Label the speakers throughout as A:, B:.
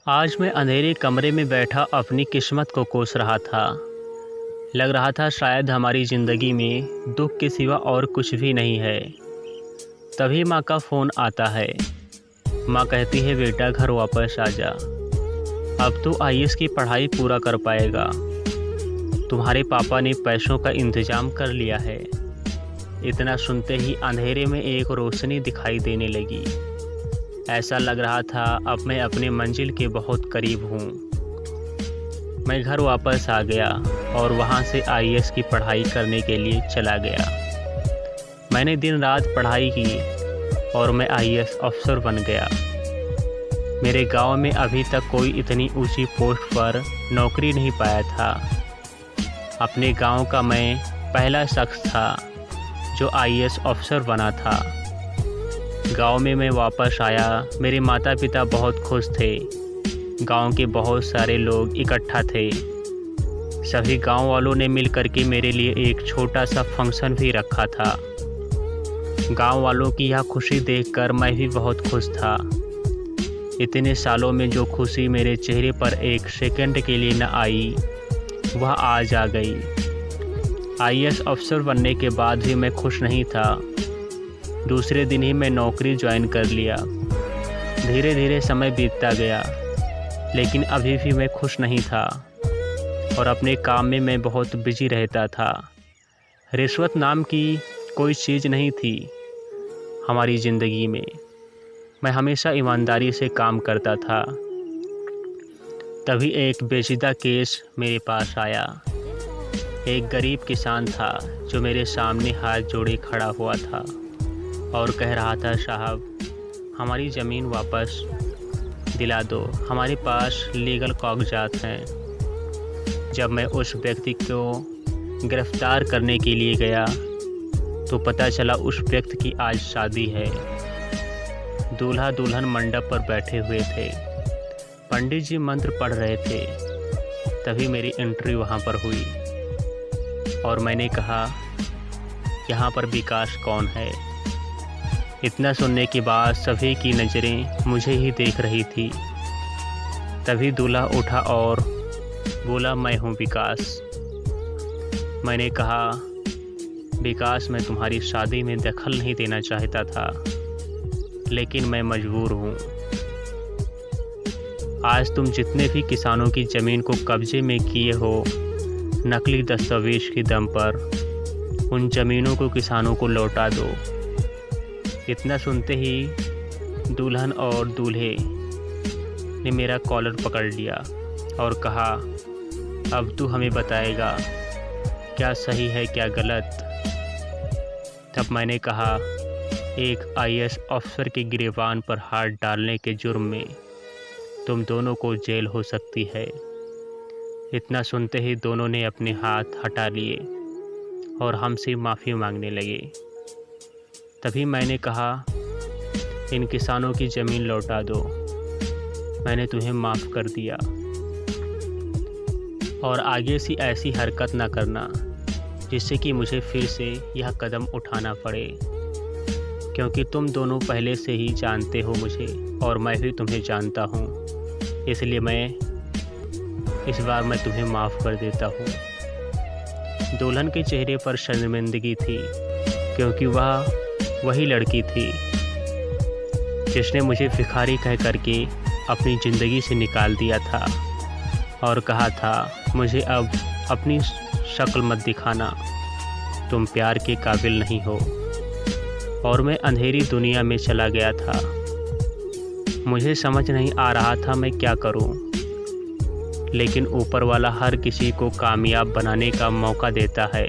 A: आज मैं अंधेरे कमरे में बैठा अपनी किस्मत को कोस रहा था। लग रहा था शायद हमारी ज़िंदगी में दुख के सिवा और कुछ भी नहीं है। तभी माँ का फ़ोन आता है। माँ कहती है, बेटा घर वापस आ जा, अब तो आईएएस की पढ़ाई पूरा कर पाएगा। तुम्हारे पापा ने पैसों का इंतज़ाम कर लिया है। इतना सुनते ही अंधेरे में एक रोशनी दिखाई देने लगी। ऐसा लग रहा था अब मैं अपने मंजिल के बहुत करीब हूँ। मैं घर वापस आ गया और वहाँ से आईएएस की पढ़ाई करने के लिए चला गया। मैंने दिन रात पढ़ाई की और मैं आईएएस अफसर बन गया। मेरे गांव में अभी तक कोई इतनी ऊंची पोस्ट पर नौकरी नहीं पाया था। अपने गांव का मैं पहला शख्स था जो आईएएस अफसर बना था। गांव में मैं वापस आया। मेरे माता पिता बहुत खुश थे। गांव के बहुत सारे लोग इकट्ठा थे। सभी गांव वालों ने मिलकर के मेरे लिए एक छोटा सा फंक्शन भी रखा था। गांव वालों की यह खुशी देखकर मैं भी बहुत खुश था। इतने सालों में जो खुशी मेरे चेहरे पर एक सेकंड के लिए न आई, वह आज आ गई। आईएएस अफसर बनने के बाद भी मैं खुश नहीं था। दूसरे दिन ही मैं नौकरी ज्वाइन कर लिया। धीरे धीरे समय बीतता गया, लेकिन अभी भी मैं खुश नहीं था और अपने काम में मैं बहुत बिजी रहता था। रिश्वत नाम की कोई चीज़ नहीं थी हमारी ज़िंदगी में। मैं हमेशा ईमानदारी से काम करता था। तभी एक पेचीदा केस मेरे पास आया। एक गरीब किसान था जो मेरे सामने हाथ जोड़े खड़ा हुआ था और कह रहा था, साहब हमारी ज़मीन वापस दिला दो, हमारे पास लीगल कागजात हैं। जब मैं उस व्यक्ति को गिरफ्तार करने के लिए गया तो पता चला उस व्यक्ति की आज शादी है। दूल्हा दुल्हन मंडप पर बैठे हुए थे। पंडित जी मंत्र पढ़ रहे थे। तभी मेरी एंट्री वहाँ पर हुई और मैंने कहा, यहाँ पर विकास कौन है? इतना सुनने के बाद सभी की नज़रें मुझे ही देख रही थी। तभी दूल्हा उठा और बोला, मैं हूँ विकास। मैंने कहा, विकास मैं तुम्हारी शादी में दखल नहीं देना चाहता था, लेकिन मैं मजबूर हूँ। आज तुम जितने भी किसानों की ज़मीन को कब्जे में किए हो नकली दस्तावेज के दम पर, उन ज़मीनों को किसानों को लौटा दो। इतना सुनते ही दुल्हन और दूल्हे ने मेरा कॉलर पकड़ लिया और कहा, अब तू हमें बताएगा क्या सही है क्या गलत। तब मैंने कहा, एक आईएएस अफसर के गिरेबान पर हाथ डालने के जुर्म में तुम दोनों को जेल हो सकती है। इतना सुनते ही दोनों ने अपने हाथ हटा लिए और हमसे माफ़ी मांगने लगे। तभी मैंने कहा, इन किसानों की ज़मीन लौटा दो, मैंने तुम्हें माफ़ कर दिया और आगे से ऐसी हरकत ना करना जिससे कि मुझे फिर से यह कदम उठाना पड़े, क्योंकि तुम दोनों पहले से ही जानते हो मुझे और मैं भी तुम्हें जानता हूँ। इसलिए इस बार मैं तुम्हें माफ़ कर देता हूँ। दुल्हन के चेहरे पर शर्मिंदगी थी, क्योंकि वह वही लड़की थी जिसने मुझे भिखारी कह करके अपनी ज़िंदगी से निकाल दिया था और कहा था, मुझे अब अपनी शक्ल मत दिखाना, तुम प्यार के काबिल नहीं हो। और मैं अंधेरी दुनिया में चला गया था। मुझे समझ नहीं आ रहा था मैं क्या करूं, लेकिन ऊपर वाला हर किसी को कामयाब बनाने का मौका देता है।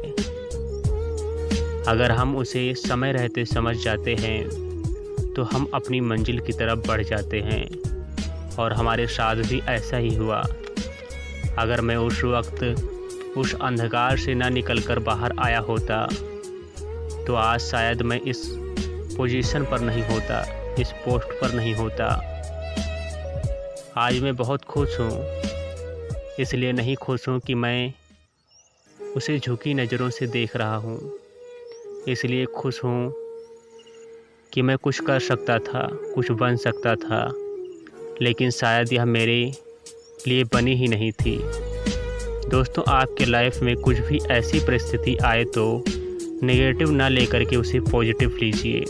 A: अगर हम उसे समय रहते समझ जाते हैं तो हम अपनी मंजिल की तरफ बढ़ जाते हैं, और हमारे साथ भी ऐसा ही हुआ। अगर मैं उस वक्त उस अंधकार से ना निकलकर बाहर आया होता तो आज शायद मैं इस पोजीशन पर नहीं होता, इस पोस्ट पर नहीं होता। आज मैं बहुत खुश हूँ। इसलिए नहीं खुश हूँ कि मैं उसे झुकी नज़रों से देख रहा हूँ, इसलिए खुश हूँ कि मैं कुछ कर सकता था, कुछ बन सकता था, लेकिन शायद यह मेरे लिए बनी ही नहीं थी। दोस्तों, आपके लाइफ में कुछ भी ऐसी परिस्थिति आए तो नेगेटिव ना लेकर के उसे पॉजिटिव लीजिए।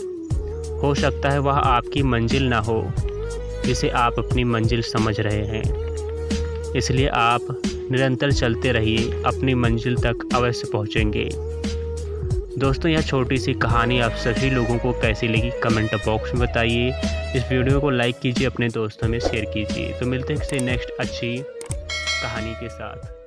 A: हो सकता है वह आपकी मंजिल ना हो जिसे आप अपनी मंजिल समझ रहे हैं, इसलिए आप निरंतर चलते रहिए, अपनी मंजिल तक अवश्य पहुंचेंगे। दोस्तों, यह छोटी सी कहानी आप सभी लोगों को कैसी लगी कमेंट बॉक्स में बताइए। इस वीडियो को लाइक कीजिए, अपने दोस्तों में शेयर कीजिए। तो मिलते हैं किसी नेक्स्ट अच्छी कहानी के साथ।